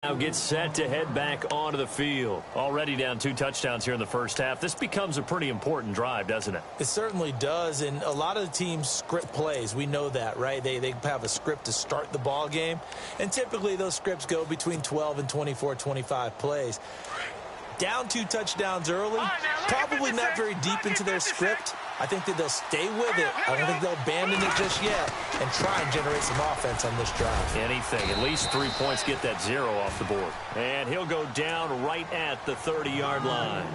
Now gets set to head back onto the field. Already down 2 touchdowns here in the first half. This becomes a pretty important drive, doesn't it? It certainly does, and a lot of the teams script plays. We know that, right? They have a script to start the ball game, and typically those scripts go between 12 and 24, 25 plays. Down 2 touchdowns early, probably not very deep into their script. I think that they'll stay with it. I don't think they'll abandon it just yet and try and generate some offense on this drive. Anything. At least 3 points, get that 0 off the board. And he'll go down right at the 30-yard line.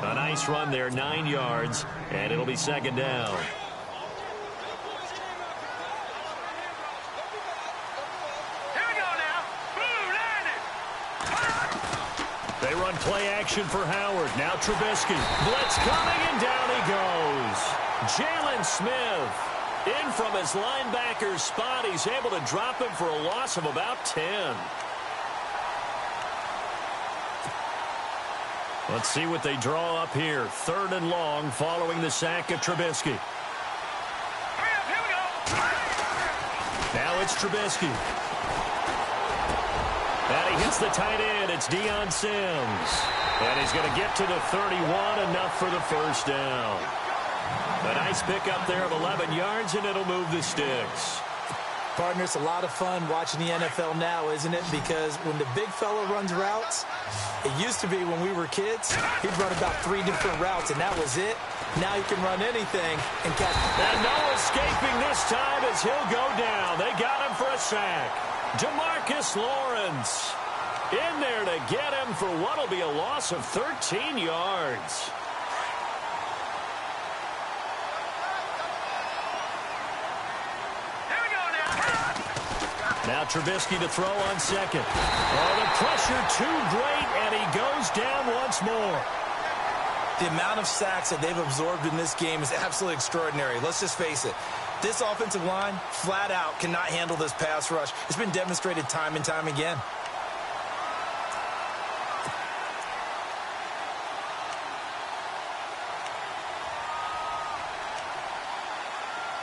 A nice run there, 9 yards, and it'll be second down. They run play action for Howard. Now Trubisky. Blitz coming, and down he goes. Jalen Smith in from his linebacker spot. He's able to drop him for a loss of about 10. Let's see what they draw up here. 3rd and long following the sack of Trubisky. Here we go. Now it's Trubisky. And he hits the tight end. It's Deion Sims. And he's going to get to the 31, enough for the first down. A nice pickup there of 11 yards, and it'll move the sticks. Partner, it's a lot of fun watching the NFL now, isn't it? Because when the big fella runs routes, it used to be when we were kids, he'd run about 3 different routes, and that was it. Now he can run anything and catch. And no escaping this time as he'll go down. They got him for a sack. Demarcus Lawrence in there to get him for what will be a loss of 13 yards. Here we go now. Now Trubisky to throw on second. Oh, the pressure too great, and he goes down once more. The amount of sacks that they've absorbed in this game is absolutely extraordinary. Let's just face it. This offensive line, flat out, cannot handle this pass rush. It's been demonstrated time and time again.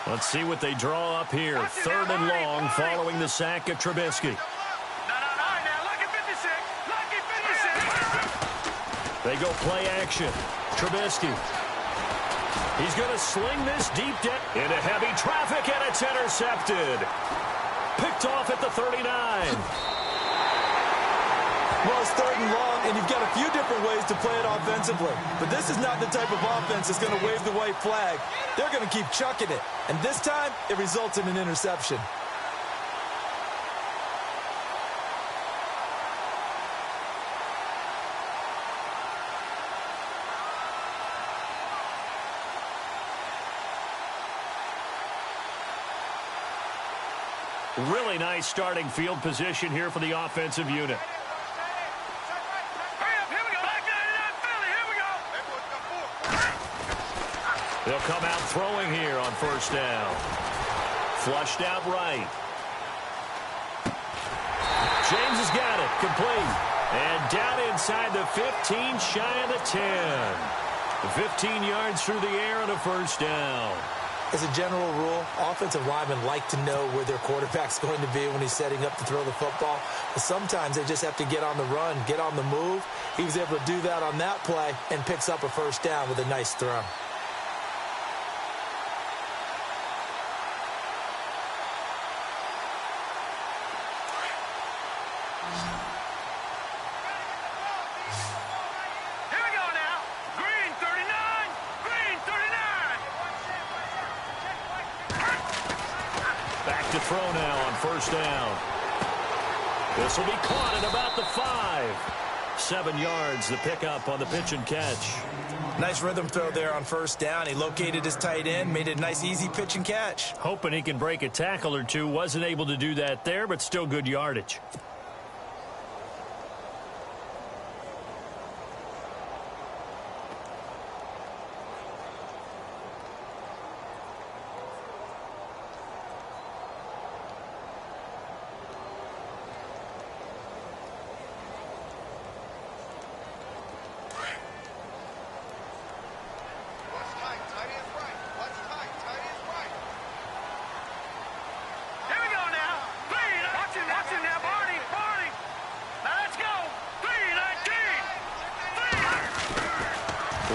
Let's see what they draw up here. 3rd and long following the sack of Trubisky. They go play action. Trubisky. He's going to sling this deep into heavy traffic, and it's intercepted. Picked off at the 39. Well, it's 3rd and long, and you've got a few different ways to play it offensively. But this is not the type of offense that's going to wave the white flag. They're going to keep chucking it. And this time, it results in an interception. Really nice starting field position here for the offensive unit. They'll come out throwing here on 1st down. Flushed out right. James has got it. Complete. And down inside the 15, shy of the 10. 15 yards through the air and a 1st down. As a general rule, offensive linemen like to know where their quarterback's going to be when he's setting up to throw the football. But sometimes they just have to get on the run, get on the move. He was able to do that on that play and picks up a 1st down with a nice throw. To throw now on 1st down. This will be caught at about the 5. 7 yards, the pickup on the pitch and catch. Nice rhythm throw there on 1st down. He located his tight end, made it a nice, easy pitch and catch. Hoping he can break a tackle or two. Wasn't able to do that there, but still good yardage.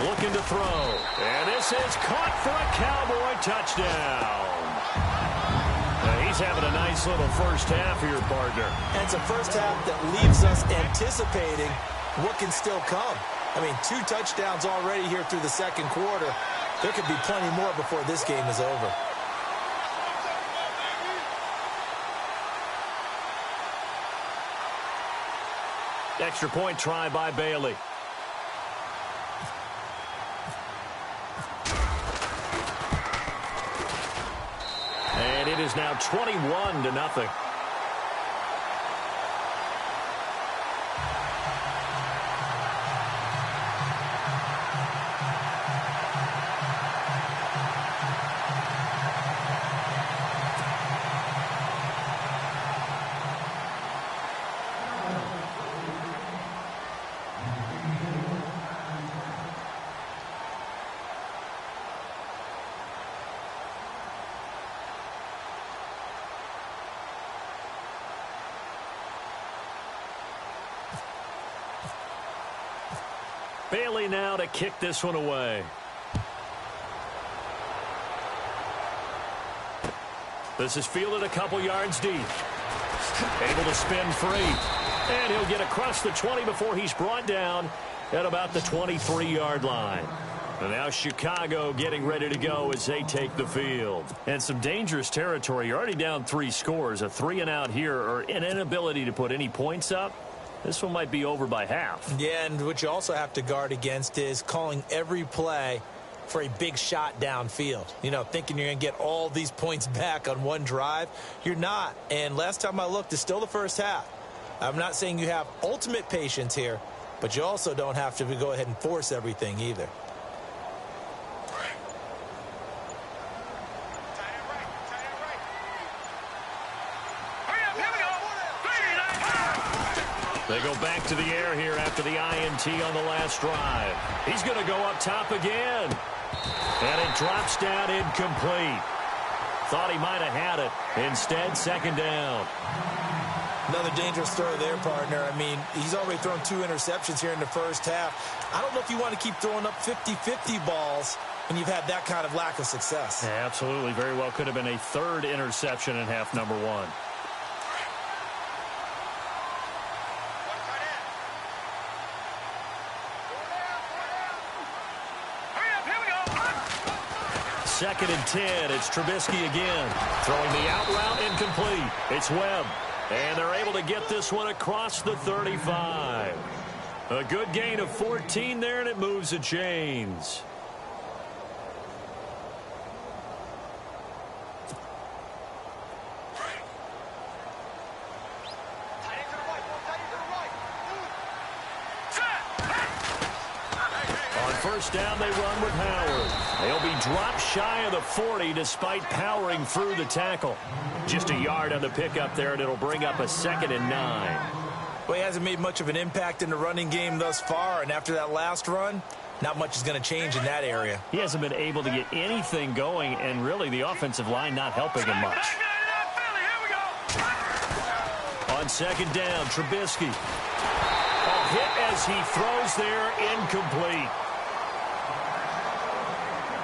looking to throw. And this is caught for a Cowboy touchdown. He's having a nice little first half here, partner. And it's a first half that leaves us anticipating what can still come. I mean, 2 touchdowns already here through the second quarter. There could be plenty more before this game is over. Extra point try by Bailey. And it is now 21-0. Bailey now to kick this one away. This is fielded a couple yards deep. Able to spin free. And he'll get across the 20 before he's brought down at about the 23-yard line. And now Chicago getting ready to go as they take the field. And some dangerous territory. You're already down 3 scores. A 3-and-out here or an inability to put any points up. This one might be over by half. Yeah, and what you also have to guard against is calling every play for a big shot downfield. You know, thinking you're going to get all these points back on one drive. You're not. And last time I looked, it's still the first half. I'm not saying you have ultimate patience here, but you also don't have to go ahead and force everything either. They go back to the air here after the INT on the last drive. He's going to go up top again. And it drops down incomplete. Thought he might have had it. Instead, second down. Another dangerous throw there, partner. I mean, he's already thrown 2 interceptions here in the first half. I don't know if you want to keep throwing up 50-50 balls when you've had that kind of lack of success. Yeah, absolutely. Very well could have been a 3rd interception in half number 1. Second and 10. It's Trubisky again. Throwing the out route incomplete. It's Webb. And they're able to get this one across the 35. A good gain of 14 there, and it moves the chains. First down, they run with Howard. They'll be dropped shy of the 40 despite powering through the tackle. Just a yard on the pickup there, and it'll bring up a 2nd and 9. Well, he hasn't made much of an impact in the running game thus far, and after that last run, not much is going to change in that area. He hasn't been able to get anything going, and really the offensive line not helping him much. On second down, Trubisky. A hit as he throws there, incomplete.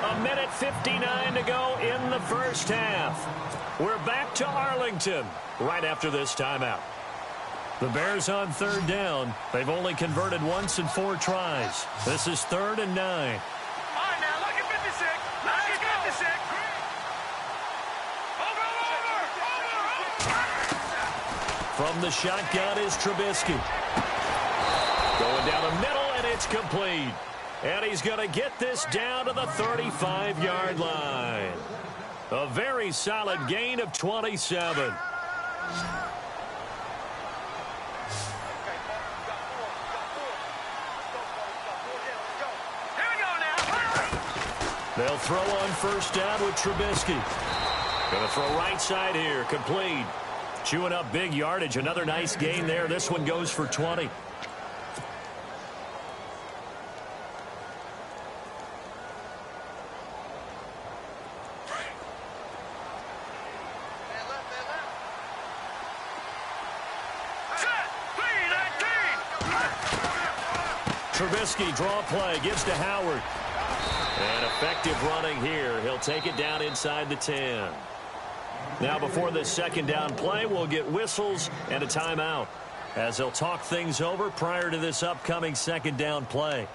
A minute 59 to go in the first half. We're back to Arlington right after this timeout. The Bears on 3rd down. They've only converted once in 4 tries. This is 3rd and 9. All right, now, look at 56. Look at 56. Over. From the shotgun is Trubisky. Going down the middle, and it's complete. And he's going to get this down to the 35-yard line. A very solid gain of 27. They'll throw on first down with Trubisky. Going to throw right side here, complete. Chewing up big yardage, another nice gain there. This one goes for 20. Trubisky draw play, gives to Howard. And effective running here. He'll take it down inside the 10. Now before this second down play, we'll get whistles and a timeout as they'll talk things over prior to this upcoming second down play.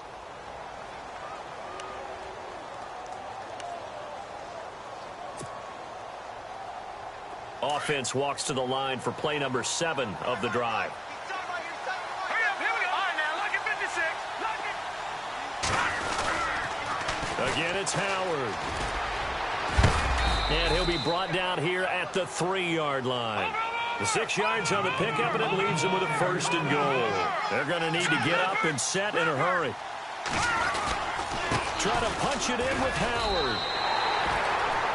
Offense walks to the line for play number 7 of the drive. Hurry up, here we go. All right, now, look at 56. Again, it's Howard. And he'll be brought down here at the 3-yard line. The 6 yards on the pickup, and it leaves them with a 1st and goal. They're going to need to get up and set in a hurry. Try to punch it in with Howard.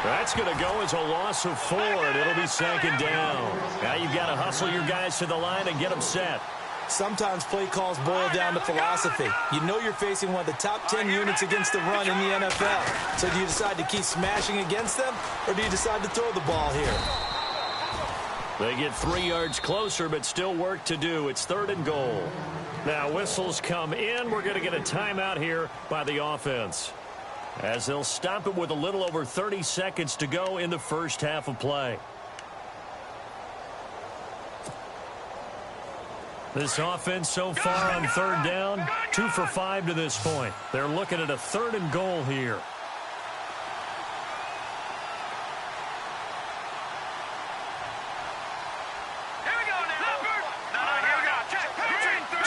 That's going to go as a loss of 4, and it'll be 2nd down. Now you've got to hustle your guys to the line and get them set. Sometimes play calls boil down to philosophy. You know you're facing one of the top 10 units against the run in the NFL. So do you decide to keep smashing against them, or do you decide to throw the ball here? They get 3 yards closer, but still work to do. It's 3rd and goal. Now whistles come in. We're going to get a timeout here by the offense, as they'll stop it with a little over 30 seconds to go in the first half of play. This offense so far on 3rd down, 2 for 5 to this point. They're looking at a 3rd and goal here. Here we go now. No, here we go. Check.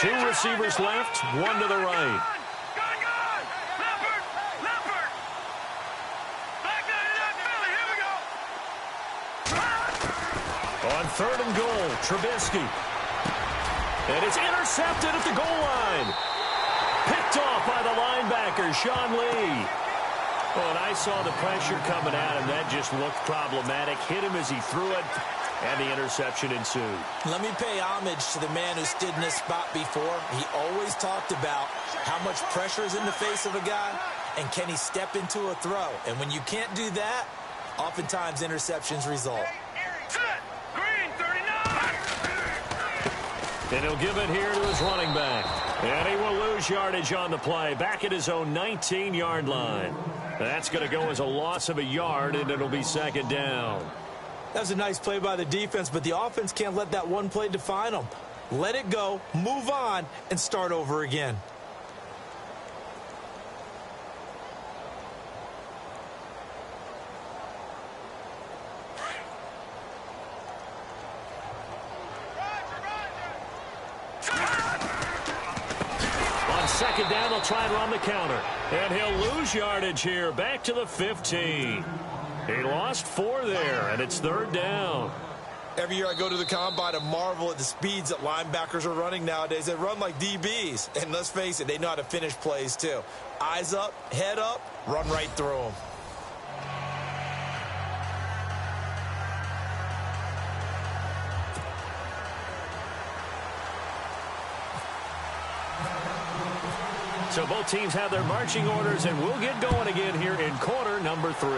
2 receivers left, 1 to the right. On 3rd and goal, Trubisky. And it's intercepted at the goal line. Picked off by the linebacker, Sean Lee. Oh, and I saw the pressure coming at him. That just looked problematic. Hit him as he threw it, and the interception ensued. Let me pay homage to the man who stood in this spot before. He always talked about how much pressure is in the face of a guy, and can he step into a throw. And when you can't do that, oftentimes interceptions result. And he'll give it here to his running back. And he will lose yardage on the play, back at his own 19-yard line. That's going to go as a loss of a yard, and it'll be 2nd down. That was a nice play by the defense, but the offense can't let that one play define them. Let it go, move on, and start over again. Second down, they'll try and run the counter. And he'll lose yardage here, back to the 15. He lost 4 there, and it's 3rd down. Every year I go to the combine and marvel at the speeds that linebackers are running nowadays. They run like DBs. And let's face it, they know how to finish plays too. Eyes up, head up, run right through them. So both teams have their marching orders, and we'll get going again here in quarter number 3.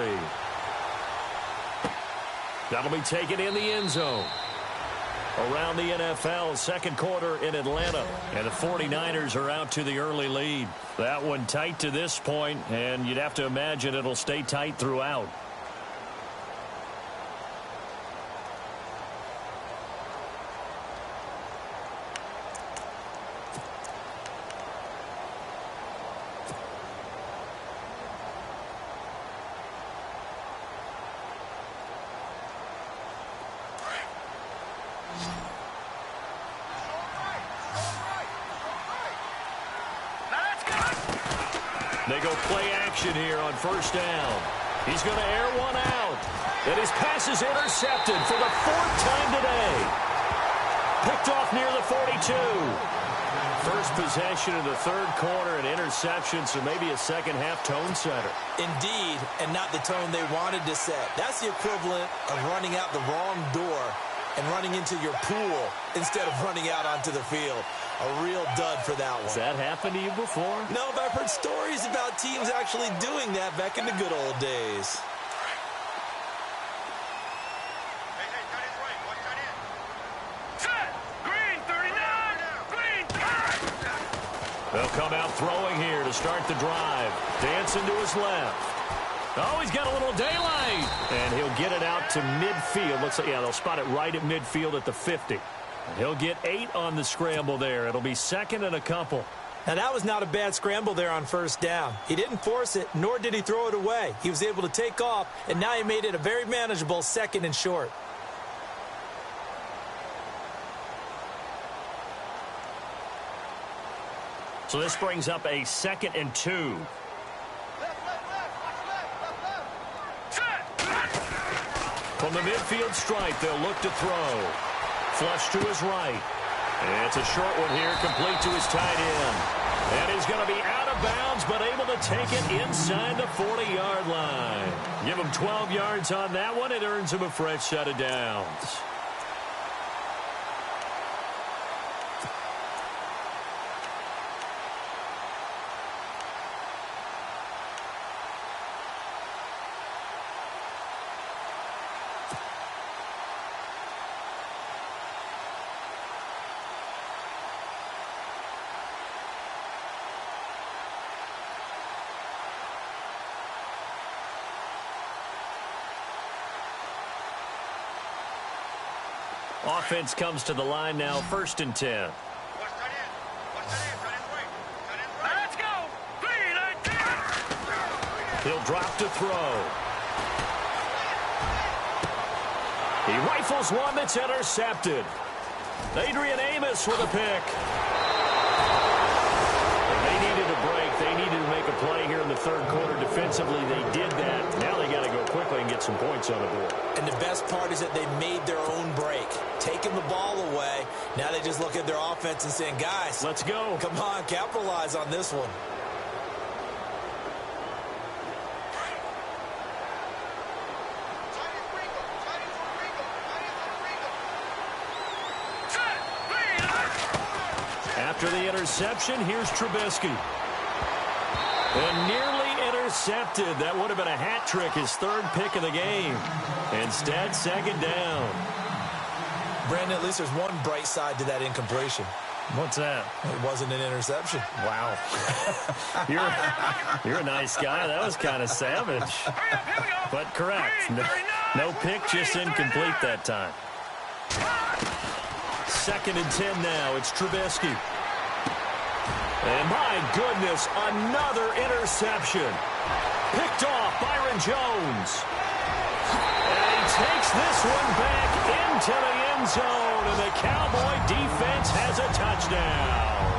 That'll be taken in the end zone. Around the NFL, 2nd quarter in Atlanta, and the 49ers are out to the early lead. That one tight to this point, and you'd have to imagine it'll stay tight throughout. They go play action here on 1st down. He's going to air one out. And his pass is intercepted for the 4th time today. Picked off near the 42. First possession of the 3rd quarter, an interception, so maybe a second-half tone setter. Indeed, and not the tone they wanted to set. That's the equivalent of running out the wrong door and running into your pool instead of running out onto the field. A real dud for that one. Has that happened to you before? No, but I've heard stories about teams actually doing that back in the good old days. They'll come out throwing here to start the drive. Dancing to his left. Oh, he's got a little daylight. And he'll get it out to midfield. Looks like, yeah, they'll spot it right at midfield at the 50. And he'll get 8 on the scramble there. It'll be 2nd and a couple. Now, that was not a bad scramble there on 1st down. He didn't force it, nor did he throw it away. He was able to take off, and now he made it a very manageable 2nd and short. So this brings up a 2nd and 2. From the midfield stripe, they'll look to throw. Flush to his right. And it's a short one here, complete to his tight end. And he's going to be out of bounds, but able to take it inside the 40-yard line. Give him 12 yards on that one. It earns him a fresh set of downs. Offense comes to the line now, 1st and 10. Let's go. He'll drop to throw. He rifles one that's intercepted. Adrian Amos with a pick. They needed a break. They needed to make a play here in the 3rd quarter. Defensively, they did that. Now they got to go quickly and get some points on the board. And the best part is that they made their own break. Taking the ball away. Now they just look at their offense and saying, guys, let's go. Come on, capitalize on this one. After the interception, here's Trubisky. And nearly intercepted. That would have been a hat trick, his 3rd pick of the game. Instead, 2nd down. Brandon, at least there's one bright side to that incompletion. What's that? It wasn't an interception. Wow. You're a nice guy. That was kind of savage. But correct. No pick, just incomplete that time. 2nd and 10 now. It's Trubisky. And my goodness, another interception. Picked off Byron Jones. And he takes this one back into the end zone. And the Cowboy defense has a touchdown.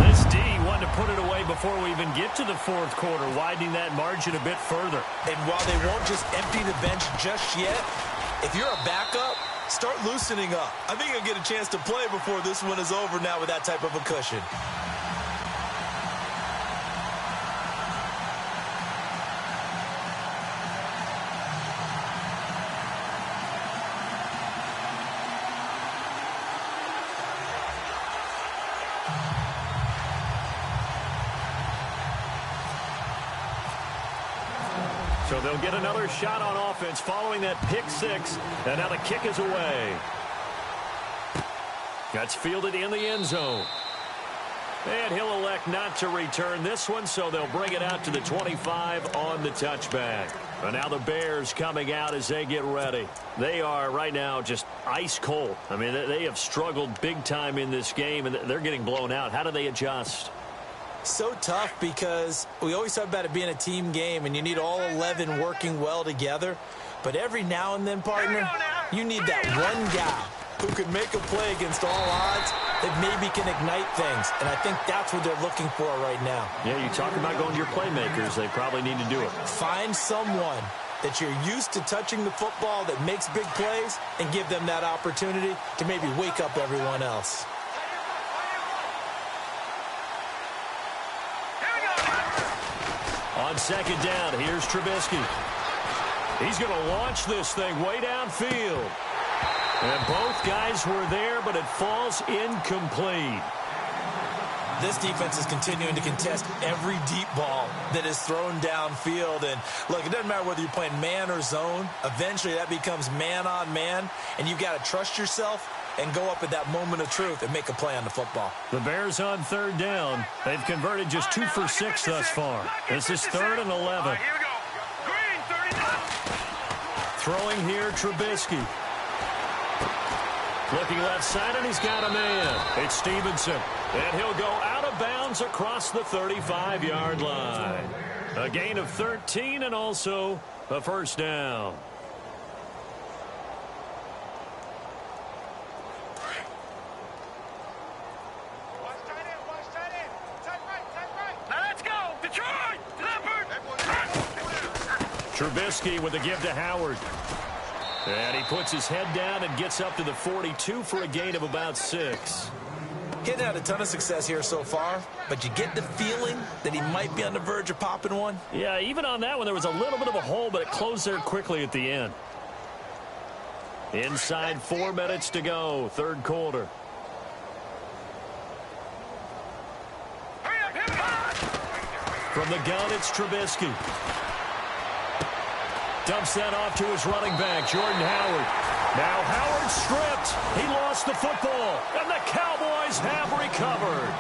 This D wanted to put it away before we even get to the 4th quarter, widening that margin a bit further. And while they won't just empty the bench just yet, if you're a backup, start loosening up. I think you'll get a chance to play before this one is over now with that type of a cushion. So they'll get another shot on offense following that pick 6. And now the kick is away. That's fielded in the end zone. And he'll elect not to return this one, so they'll bring it out to the 25 on the touchback. And now the Bears coming out as they get ready. They are right now just ice cold. I mean, they have struggled big time in this game, and they're getting blown out. How do they adjust? So tough because we always talk about it being a team game and you need all 11 working well together. But every now and then, partner, you need that one guy who can make a play against all odds that maybe can ignite things. And I think that's what they're looking for right now. Yeah, you talk about going to your playmakers. They probably need to do it. Find someone that you're used to touching the football that makes big plays and give them that opportunity to maybe wake up everyone else. On 2nd down, here's Trubisky. He's going to launch this thing way downfield. And both guys were there, but it falls incomplete. This defense is continuing to contest every deep ball that is thrown downfield. And, look, it doesn't matter whether you're playing man or zone. Eventually, that becomes man on man, and you've got to trust yourself and go up at that moment of truth and make a play on the football. The Bears on third down. They've converted just 2 for 6 thus far. This is 3rd and 11. Here we go. Green, 30. Throwing here, Trubisky. Looking left side, and he's got a man. It's Stevenson. And he'll go out of bounds across the 35-yard line. A gain of 13 and also a first down. Now let's go. Detroit. Trubisky with a give to Howard. And he puts his head down and gets up to the 42 for a gain of about 6. He hasn't had a ton of success here so far, but you get the feeling that he might be on the verge of popping one. Yeah, even on that one, there was a little bit of a hole, but it closed there quickly at the end. Inside 4 minutes to go, third quarter. From the gun, it's Trubisky. Dumps that off to his running back, Jordan Howard. Now Howard stripped. He lost the football, and the Cowboys have recovered.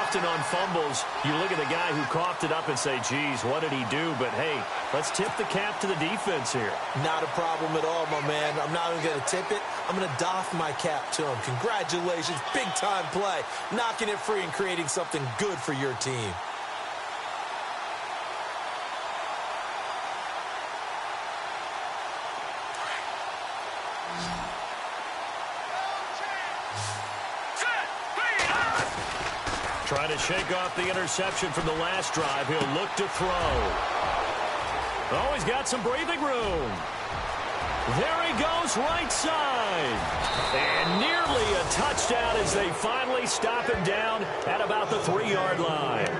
Often on fumbles, you look at the guy who coughed it up and say, geez, what did he do? But, hey, let's tip the cap to the defense here. Not a problem at all, my man. I'm not even going to tip it. I'm going to doff my cap to him. Congratulations, big-time play. Knocking it free and creating something good for your team. Trying to shake off the interception from the last drive. He'll look to throw. Oh, he's got some breathing room. There he goes, right side. And nearly a touchdown as they finally stop him down at about the 3-yard line.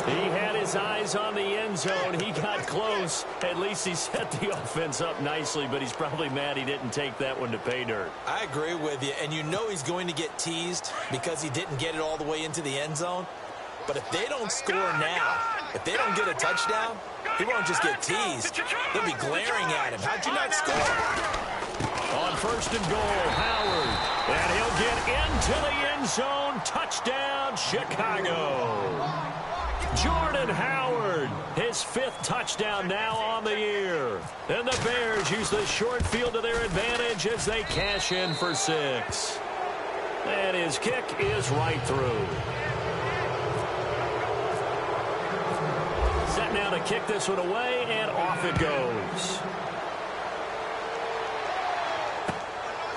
He had his eyes on the end zone. He got close. At least he set the offense up nicely, but he's probably mad he didn't take that one to pay dirt. I agree with you, and you know he's going to get teased because he didn't get it all the way into the end zone. But if they don't score now, if they don't get a touchdown, he won't just get teased. They'll be glaring at him. How'd you not score? On 1st and goal, Howard. And he'll get into the end zone. Touchdown, Chicago. Jordan Howard, his 5th touchdown now on the year. And the Bears use the short field to their advantage as they cash in for 6. And his kick is right through. Set now to kick this one away, and off it goes.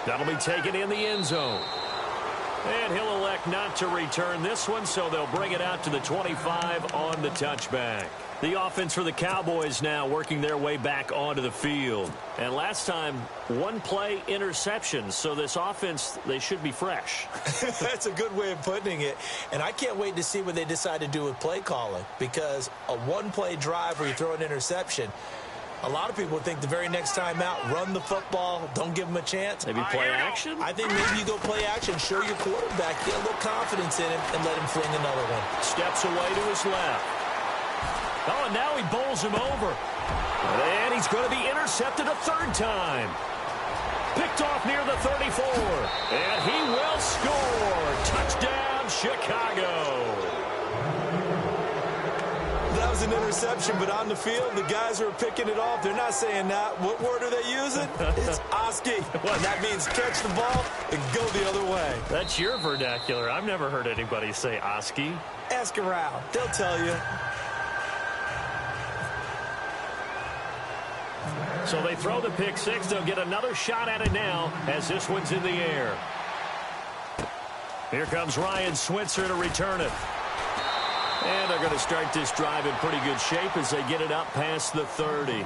That'll be taken in the end zone. And he'll elect not to return this one, so they'll bring it out to the 25 on the touchback. The offense for the Cowboys now working their way back onto the field. And last time, 1-play interceptions, so this offense, they should be fresh. That's a good way of putting it. And I can't wait to see what they decide to do with play calling, because a 1-play drive where you throw an interception, a lot of people think the very next time out, run the football, don't give them a chance. Maybe play action? I think maybe you go play action, show your quarterback, get a little confidence in him, and let him fling another one. Steps away to his left. Oh, and now he bowls him over. And he's going to be intercepted a 3rd time. Picked off near the 34. And he will score. Touchdown, Chicago. That was an interception, but on the field, the guys who are picking it off, they're not saying that. What word are they using? It's Oski. And that means catch the ball and go the other way. That's your vernacular. I've never heard anybody say Oski. Ask around. They'll tell you. So they throw the pick 6. They'll get another shot at it now as this one's in the air. Here comes Ryan Switzer to return it. And they're going to start this drive in pretty good shape as they get it up past the 30.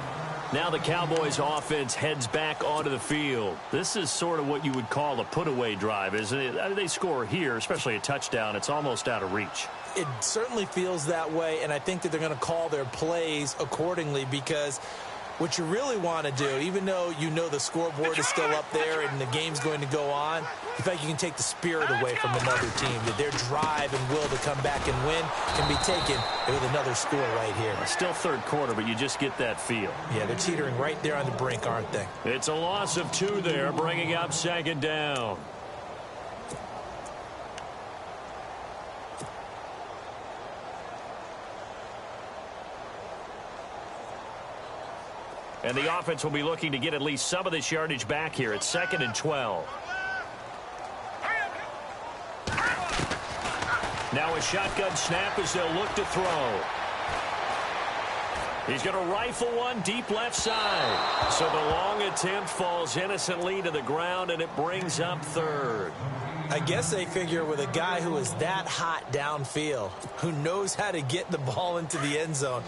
Now the Cowboys offense heads back onto the field. This is sort of what you would call a put-away drive, isn't it? They score here, especially a touchdown. It's almost out of reach. It certainly feels that way, and I think that they're going to call their plays accordingly because What you really want to do, even though you know the scoreboard is still up there and the game's going to go on, you think you can take the spirit away from another team, that their drive and will to come back and win can be taken with another score right here. Still third quarter, but you just get that feel. Yeah, they're teetering right there on the brink, aren't they? It's a loss of 2 there, bringing up second down. And the offense will be looking to get at least some of this yardage back here. It's 2nd and 12. Now a shotgun snap as they'll look to throw. He's going to rifle one deep left side. So the long attempt falls innocently to the ground, and it brings up 3rd. I guess they figure with a guy who is that hot downfield, who knows how to get the ball into the end zone,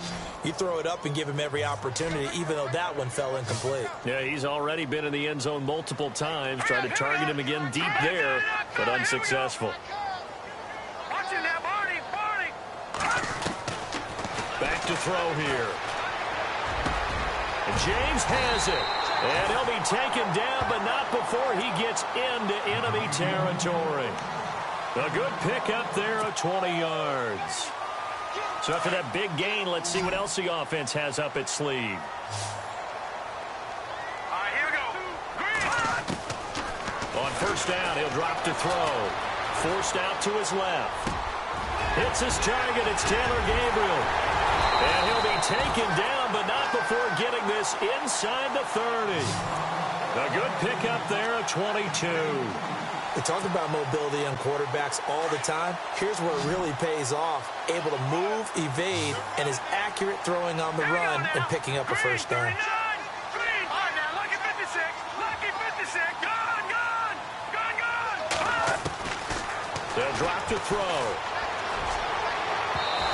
you throw it up and give him every opportunity, even though that one fell incomplete. Yeah, he's already been in the end zone multiple times, trying to target him again deep there, but unsuccessful. Back to throw here. And James has it. And he'll be taken down, but not before he gets into enemy territory. A good pickup there of 20 yards. So after that big gain, let's see what else the offense has up its sleeve. All right, here we go. On first down, he'll drop to throw. Forced out to his left. Hits his target. It's Taylor Gabriel. And he'll be taken down, but not before getting this inside the 30. A good pickup there of 22. We talk about mobility on quarterbacks all the time. Here's where it really pays off. Able to move, evade, and is accurate throwing on the run and picking up a first down. All right, now, lucky 56. Lucky 56. Gone. They'll drop to throw.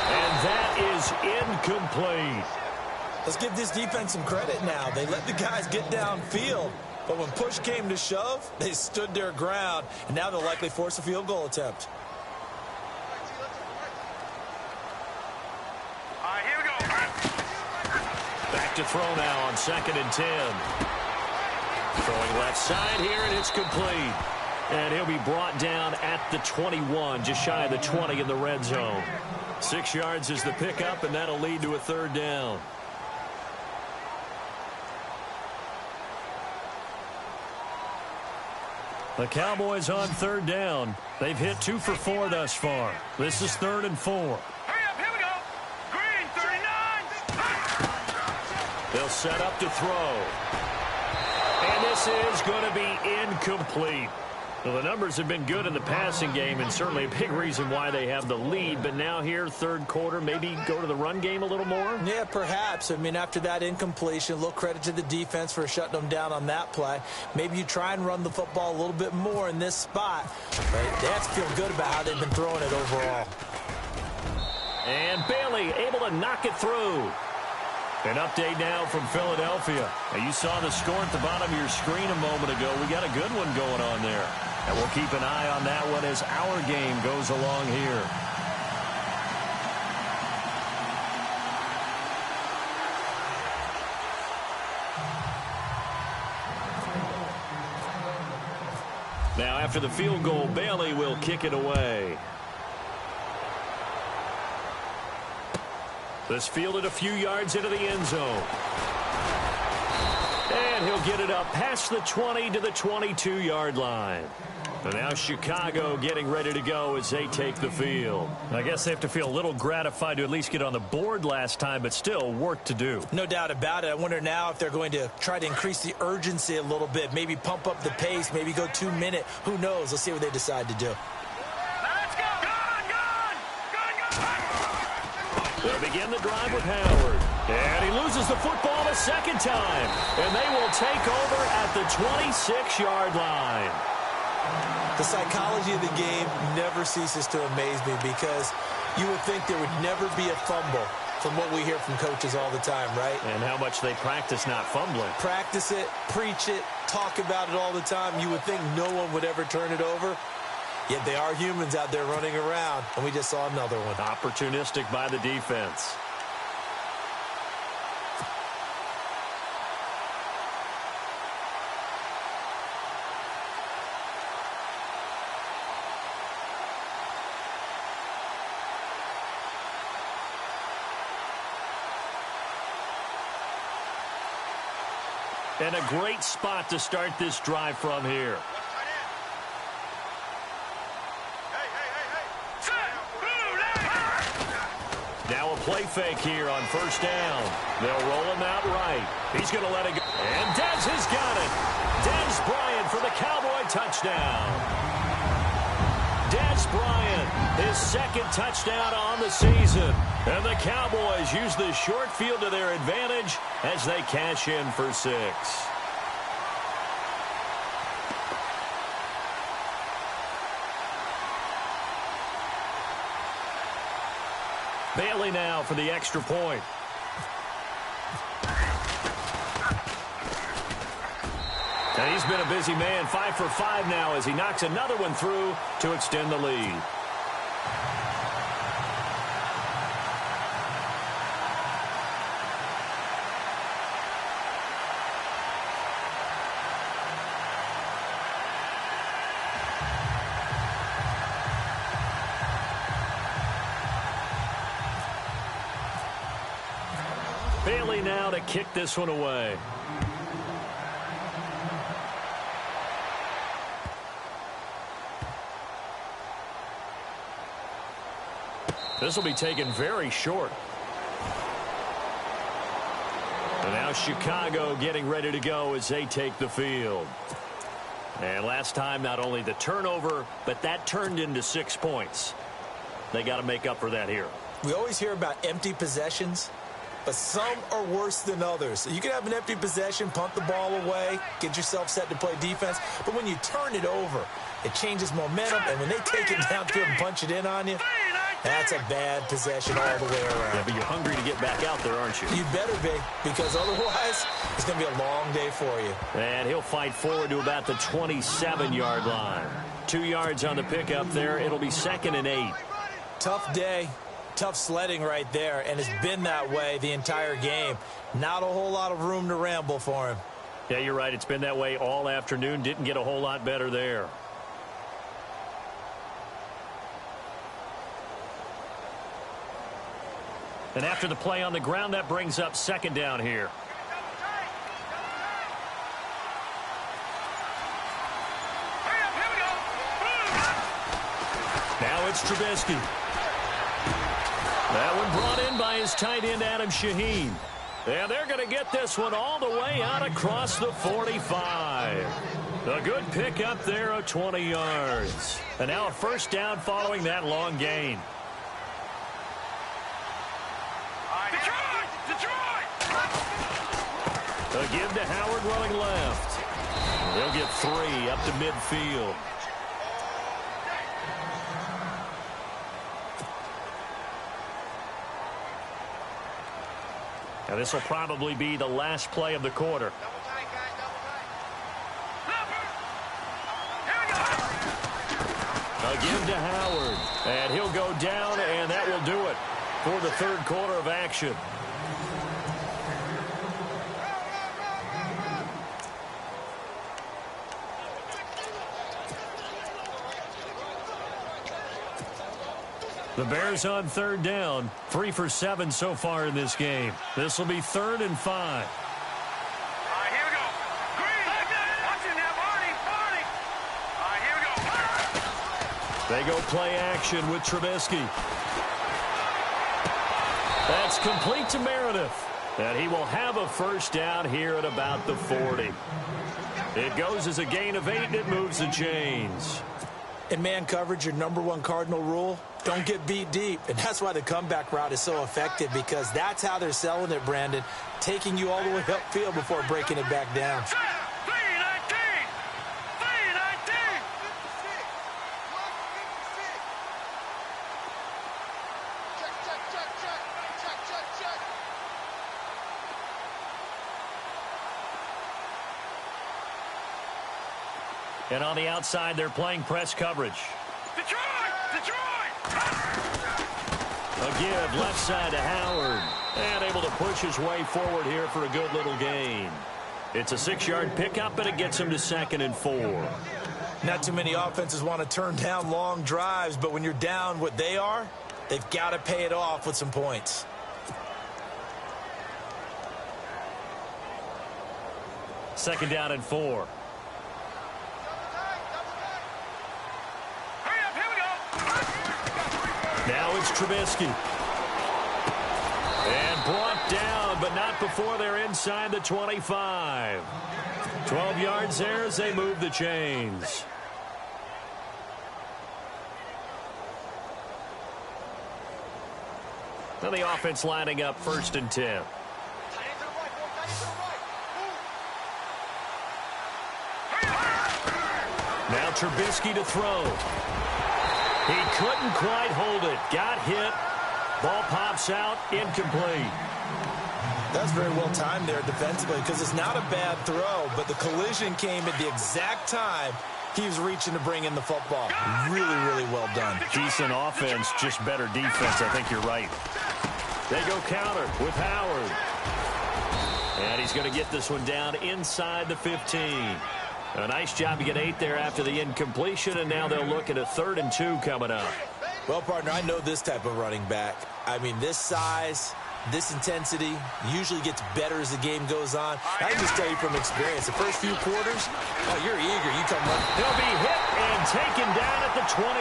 And that is incomplete. Let's give this defense some credit now. They let the guys get downfield, but when push came to shove, they stood their ground, and now they'll likely force a field goal attempt. All right, here we go. Back to throw now on 2nd and 10. Throwing left side here, and it's complete. And he'll be brought down at the 21, just shy of the 20 in the red zone. 6 yards is the pickup, and that'll lead to a 3rd down. The Cowboys on 3rd down. They've hit 2 for 4 thus far. This is 3rd and 4. Hurry up, here we go. Green, 39. They'll set up to throw. And this is going to be incomplete. Well, the numbers have been good in the passing game, and certainly a big reason why they have the lead. But now here, 3rd quarter, maybe go to the run game a little more? Yeah, perhaps. I mean, after that incompletion, a little credit to the defense for shutting them down on that play. Maybe you try and run the football a little bit more in this spot. But they have to feel good about how they've been throwing it overall. And Bailey able to knock it through. An update now from Philadelphia. Now, you saw the score at the bottom of your screen a moment ago. We got a good one going on there. And we'll keep an eye on that one as our game goes along here. Now, after the field goal, Bailey will kick it away. This fielded a few yards into the end zone. And he'll get it up past the 20 to the 22-yard line. And now Chicago getting ready to go as they take the field. I guess they have to feel a little gratified to at least get on the board last time, but still work to do. No doubt about it. I wonder now if they're going to try to increase the urgency a little bit, maybe pump up the pace, maybe go 2-minute. Who knows? Let's see what they decide to do. Let's go. Gone. They'll begin the drive with Howard. And he loses the football a second time. And they will take over at the 26-yard line. The psychology of the game never ceases to amaze me because you would think there would never be a fumble from what we hear from coaches all the time, right? And how much they practice not fumbling. Practice it, preach it, talk about it all the time. You would think no one would ever turn it over. Yet they are humans out there running around, and we just saw another one. Opportunistic by the defense. And a great spot to start this drive from here. Now a play fake here on first down. They'll roll him out right. He's going to let it go. And Dez has got it. Dez Bryant for the Cowboy touchdown. Dez Bryant, his second touchdown on the season. And the Cowboys use the short field to their advantage as they cash in for 6. Bailey now for the extra point. And he's been a busy man, 5 for 5 now as he knocks another one through to extend the lead. Bailey now to kick this one away. This will be taken very short. And now Chicago getting ready to go as they take the field. And last time, not only the turnover, but that turned into 6 points. They got to make up for that here. We always hear about empty possessions, but some are worse than others. You can have an empty possession, punt the ball away, get yourself set to play defense, but when you turn it over, it changes momentum, and when they take it downfield and punch it in on you, that's a bad possession all the way around. Yeah, but you're hungry to get back out there, aren't you? You better be, because otherwise, it's going to be a long day for you. And he'll fight forward to about the 27-yard line. 2 yards on the pickup there. It'll be 2nd and 8. Tough day. Tough sledding right there, and it's been that way the entire game. Not a whole lot of room to ramble for him. Yeah, you're right. It's been that way all afternoon. Didn't get a whole lot better there. And after the play on the ground, that brings up 2nd down here. Now it's Trubisky. That one brought in by his tight end, Adam Shaheen. And they're going to get this one all the way out across the 45. A good pickup there of 20 yards. And now a first down following that long gain. A give to Howard running left. They'll get 3 up to midfield. Now this will probably be the last play of the quarter. A give to Howard. And he'll go down, and that will do it for the third quarter of action. The Bears on 3rd down, 3 for 7 so far in this game. This will be 3rd and 5. All right, here we go. Green. Watch it now, Barney. All right, here we go. They go play action with Trubisky. That's complete to Meredith. And he will have a first down here at about the 40. It goes as a gain of 8, and it moves the chains. In man coverage, your #1 cardinal rule, don't get beat deep. And that's why the comeback route is so effective, because that's how they're selling it, Brandon. Taking you all the way upfield before breaking it back down. And on the outside, they're playing press coverage. Detroit! A give left side to Howard. And able to push his way forward here for a good little gain. It's a 6-yard pickup, and it gets him to 2nd and 4. Not too many offenses want to turn down long drives, but when you're down what they are, they've got to pay it off with some points. Second down and 4. Hurry up, here we go. Now it's Trubisky. And brought down, but not before they're inside the 25. 12 yards there as they move the chains. Now the offense lining up 1st and 10. Now Trubisky to throw. He couldn't quite hold it. Got hit. Ball pops out. Incomplete. That's very well timed there defensively because it's not a bad throw, but the collision came at the exact time he was reaching to bring in the football. Really, really well done. Decent offense, just better defense. I think you're right. They go counter with Howard. And he's going to get this one down inside the 15. A nice job to get 8 there after the incompletion, and now they'll look at a 3rd and 2 coming up. Well, partner, I know this type of running back. I mean, this size, this intensity usually gets better as the game goes on. I can just tell you from experience, the first few quarters, oh, you're eager. You come running. He'll be hit and taken down at the 21.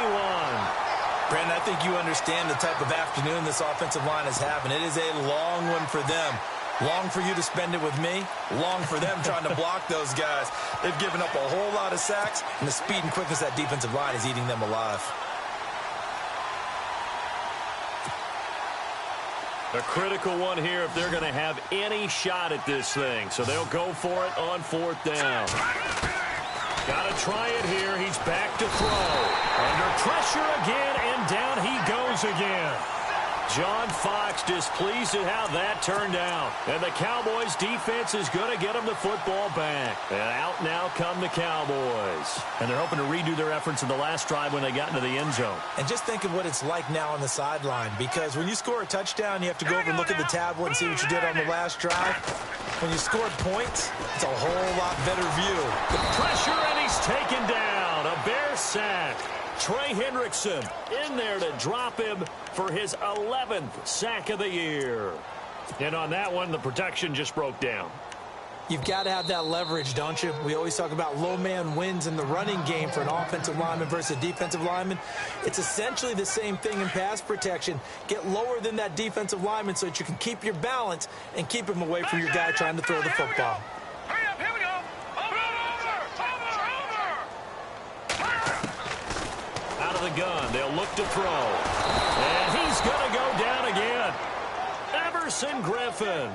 Brandon, I think you understand the type of afternoon this offensive line is having. It is a long one for them. Long for you to spend it with me. Long for them trying to block those guys. They've given up a whole lot of sacks, and the speed and quickness of that defensive line is eating them alive. A critical one here if they're going to have any shot at this thing. So they'll go for it on 4th down. Got to try it here. He's back to throw. Under pressure again, and down he goes again. John Fox displeased at how that turned out. And the Cowboys defense is going to get them the football back. And out now come the Cowboys. And they're hoping to redo their efforts in the last drive when they got into the end zone. And just think of what it's like now on the sideline, because when you score a touchdown, you have to go over and look at the tablet and see what you did on the last drive. When you scored points, it's a whole lot better view. The pressure, and he's taken down. A Bear sack. Trey Hendrickson in there to drop him for his 11th sack of the year. And on that one, the protection just broke down. You've got to have that leverage, don't you? We always talk about low man wins in the running game for an offensive lineman versus a defensive lineman. It's essentially the same thing in pass protection. Get lower than that defensive lineman so that you can keep your balance and keep him away from your guy trying to throw the football. Hurry up, here we go. Out of the gun, they'll look to throw. And he's going to go down again. Everson Griffin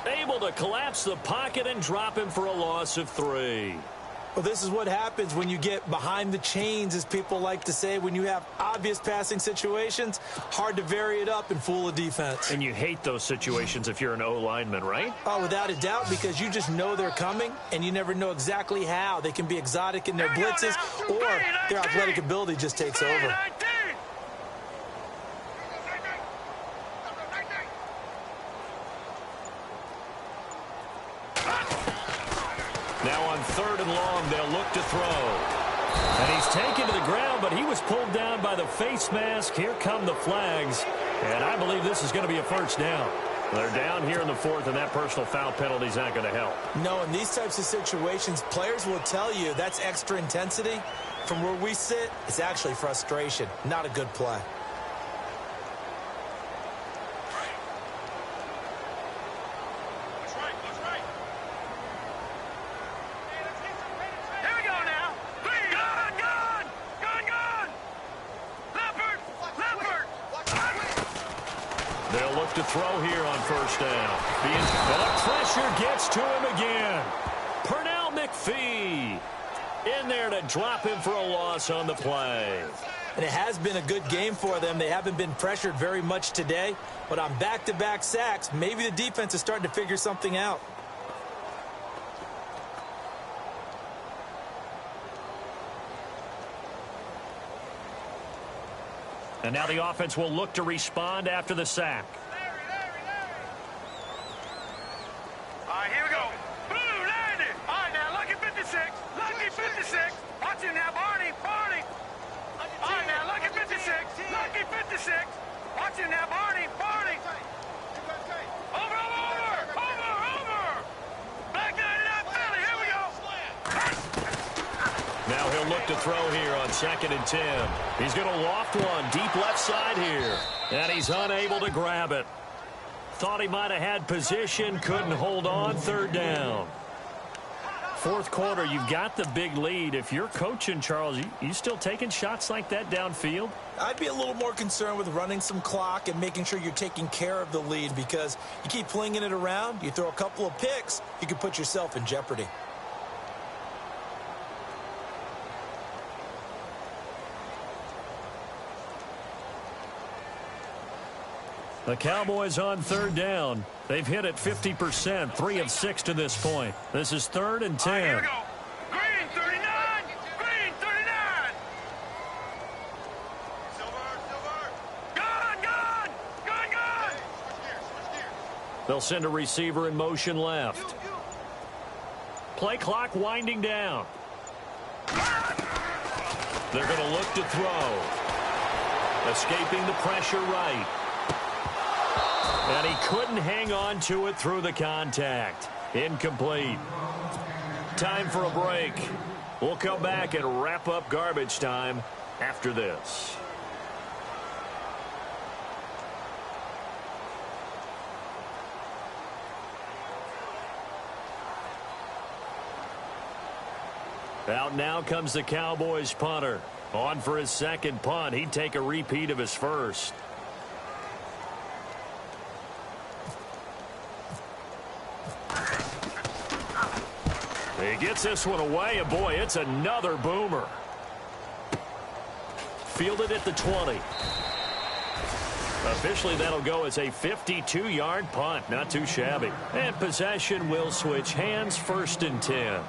able to collapse the pocket and drop him for a loss of 3. Well, this is what happens when you get behind the chains, as people like to say. When you have obvious passing situations, hard to vary it up and fool a defense. And you hate those situations if you're an O-lineman, right? Oh, without a doubt, because you just know they're coming, and you never know exactly how. They can be exotic in their blitzes, or their athletic ability just takes over. Now on 3rd and long, they'll look to throw. And he's taken to the ground, but he was pulled down by the face mask. Here come the flags. And I believe this is going to be a 1st down. They're down here in the 4th, and that personal foul penalty is not going to help. No, in these types of situations, players will tell you that's extra intensity. From where we sit, it's actually frustration. Not a good play. They'll look to throw here on 1st down. The pressure gets to him again. Pernell McPhee in there to drop him for a loss on the play. And it has been a good game for them. They haven't been pressured very much today. But on back-to-back sacks, maybe the defense is starting to figure something out. And now the offense will look to respond after the sack. All right, here we go. Blue, landed. All right, now, lucky 56. Lucky 56. Watch him now, Barney. Barney. All right, now, lucky 56. Lucky 56. Watch him now, Barney. Barney. Over. Black 99 Philly. Here we to throw here on 2nd and 10. He's going to loft one deep left side here. And he's unable to grab it. Thought he might have had position, couldn't hold on. 3rd down. 4th quarter, you've got the big lead. If you're coaching, Charles, you still taking shots like that downfield? I'd be a little more concerned with running some clock and making sure you're taking care of the lead, because you keep flinging it around, you throw a couple of picks, you can put yourself in jeopardy. The Cowboys on 3rd down. They've hit it 50%, 3 of 6 to this point. This is 3rd and 10. Here we go. Green 39. Green 39. Silver. Gun. Switch gears. They'll send a receiver in motion left. Play clock winding down. They're going to look to throw. Escaping the pressure right. And he couldn't hang on to it through the contact. Incomplete. Time for a break. We'll come back and wrap up garbage time after this. Out now comes the Cowboys punter. On for his 2nd punt. He'd take a repeat of his 1st. He gets this one away, and boy, it's another boomer. Fielded at the 20. Officially, that'll go as a 52-yard punt. Not too shabby. And possession will switch hands, 1st and 10.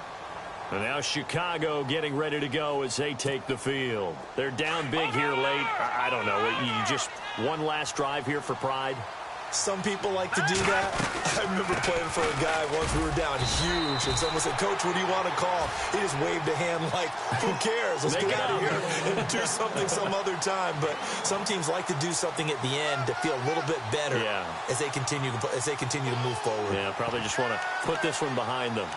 And now Chicago getting ready to go as they take the field. They're down big here late. I don't know. You just one last drive here for pride? Some people like to do that. I remember playing for a guy once. We were down huge, and someone said, "Coach, what do you want to call?" He just waved a hand like, "Who cares? Let's get out of here and do something some other time." But some teams like to do something at the end to feel a little bit better as they continue to move forward. Yeah, probably just want to put this one behind them.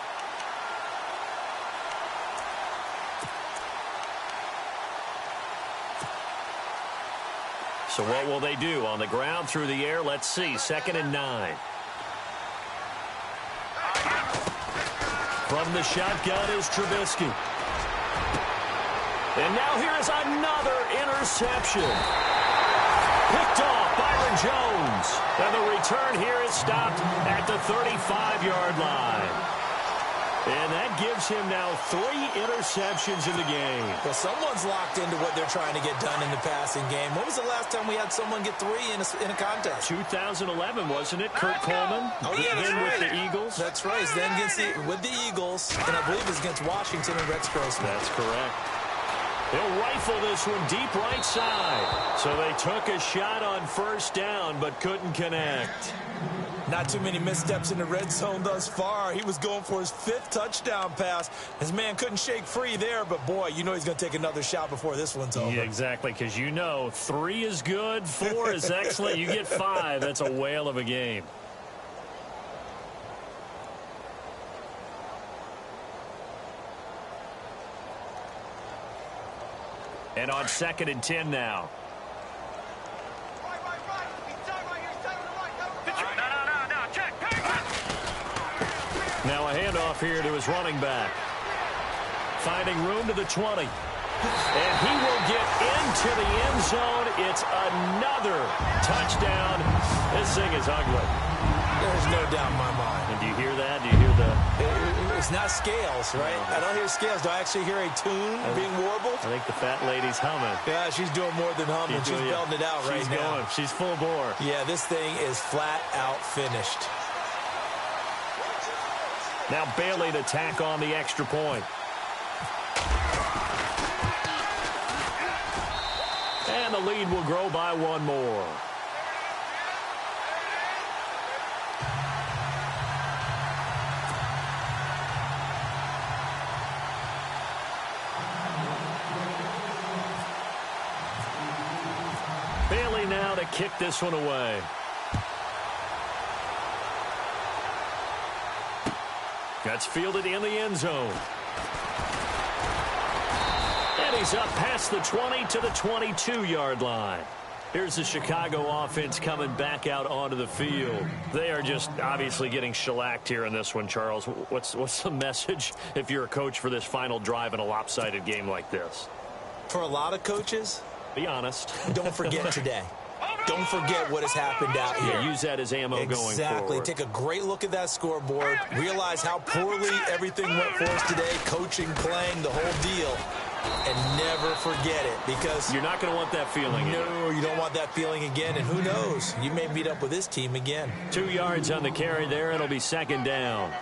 So what will they do? On the ground, through the air, let's see. 2nd and 9. From the shotgun is Trubisky. And now here is another interception. Picked off Byron Jones. And the return here is stopped at the 35-yard line. And that gives him now 3 interceptions in the game. Well, someone's locked into what they're trying to get done in the passing game. When was the last time we had someone get 3 in a contest? 2011, wasn't it? Kurt Coleman. Oh, yeah, that's right. With the Eagles. That's right. Then with the Eagles, and I believe it's against Washington and Rex Grossman. That's correct. They'll rifle this one deep right side. So they took a shot on 1st down, but couldn't connect. Not too many missteps in the red zone thus far. He was going for his 5th touchdown pass. His man couldn't shake free there, but boy, you know he's going to take another shot before this one's over. Yeah, exactly, because you know 3 is good, 4 is excellent. You get 5, that's a whale of a game. And on 2nd and 10 now. Now a handoff here to his running back. Finding room to the 20. And he will get into the end zone. It's another touchdown. This thing is ugly. There's no doubt in my mind. And do you hear that? Do you hear the... It's not scales, right? I don't hear scales. Do I actually hear a tune being warbled? I think the fat lady's humming. Yeah, she's doing more than humming. She's belting it out right now. She's full bore. Yeah, this thing is flat out finished. Now Bailey to tack on the extra point. And the lead will grow by 1 more. Bailey now to kick this one away. That's fielded in the end zone. And he's up past the 20 to the 22-yard line. Here's the Chicago offense coming back out onto the field. They are just obviously getting shellacked here in this one, Charles. What's the message if you're a coach for this final drive in a lopsided game like this? For a lot of coaches, be honest. Don't forget today. Don't forget what has happened out here. Use that as ammo going forward. Exactly. Take a great look at that scoreboard. Realize how poorly everything went for us today. Coaching, playing, the whole deal. And never forget it, because you're not going to want that feeling. No, you don't want that feeling again. And who knows? You may meet up with this team again. 2 yards on the carry there. It'll be second down.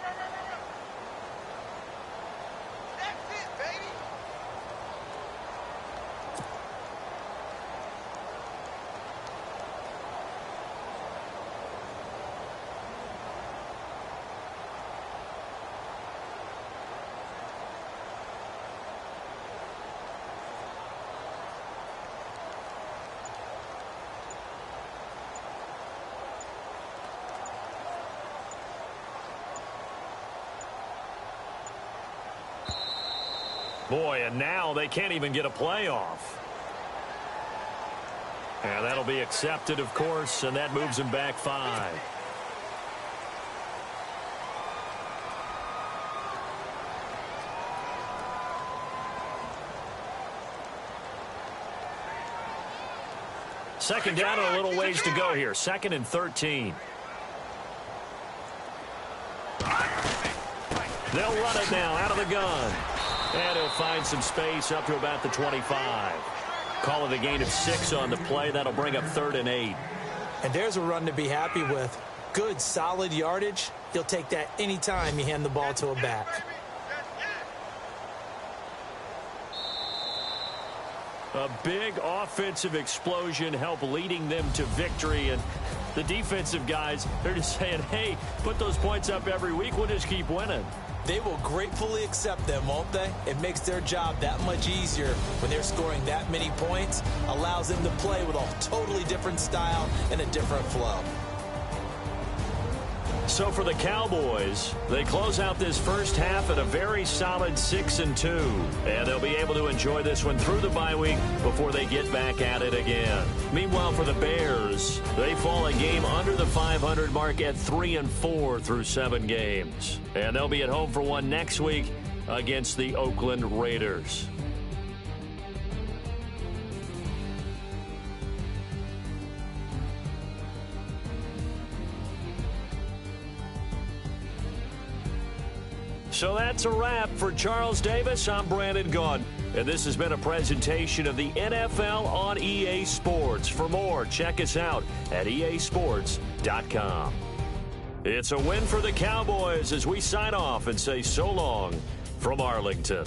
Boy, and now they can't even get a playoff. And that'll be accepted, of course, and that moves them back 5. Second down and a little ways to go here. 2nd and 13. They'll run it now out of the gun. And he'll find some space up to about the 25. Call it a gain of 6 on the play. That'll bring up 3rd and 8. And there's a run to be happy with. Good, solid yardage. You'll take that anytime you hand the ball to a back. A big offensive explosion helped leading them to victory. And the defensive guys, they're just saying, hey, put those points up every week. We'll just keep winning. They will gratefully accept them, won't they? It makes their job that much easier when they're scoring that many points. Allows them to play with a totally different style and a different flow. So for the Cowboys, they close out this first half at a very solid 6-2. And they'll be able to enjoy this one through the bye week before they get back at it again. Meanwhile, for the Bears, they fall a game under the 500 mark at 3-4 through 7 games. And they'll be at home for one next week against the Oakland Raiders. So that's a wrap for Charles Davis. I'm Brandon Gaudin, and this has been a presentation of the NFL on EA Sports. For more, check us out at easports.com. It's a win for the Cowboys as we sign off and say so long from Arlington.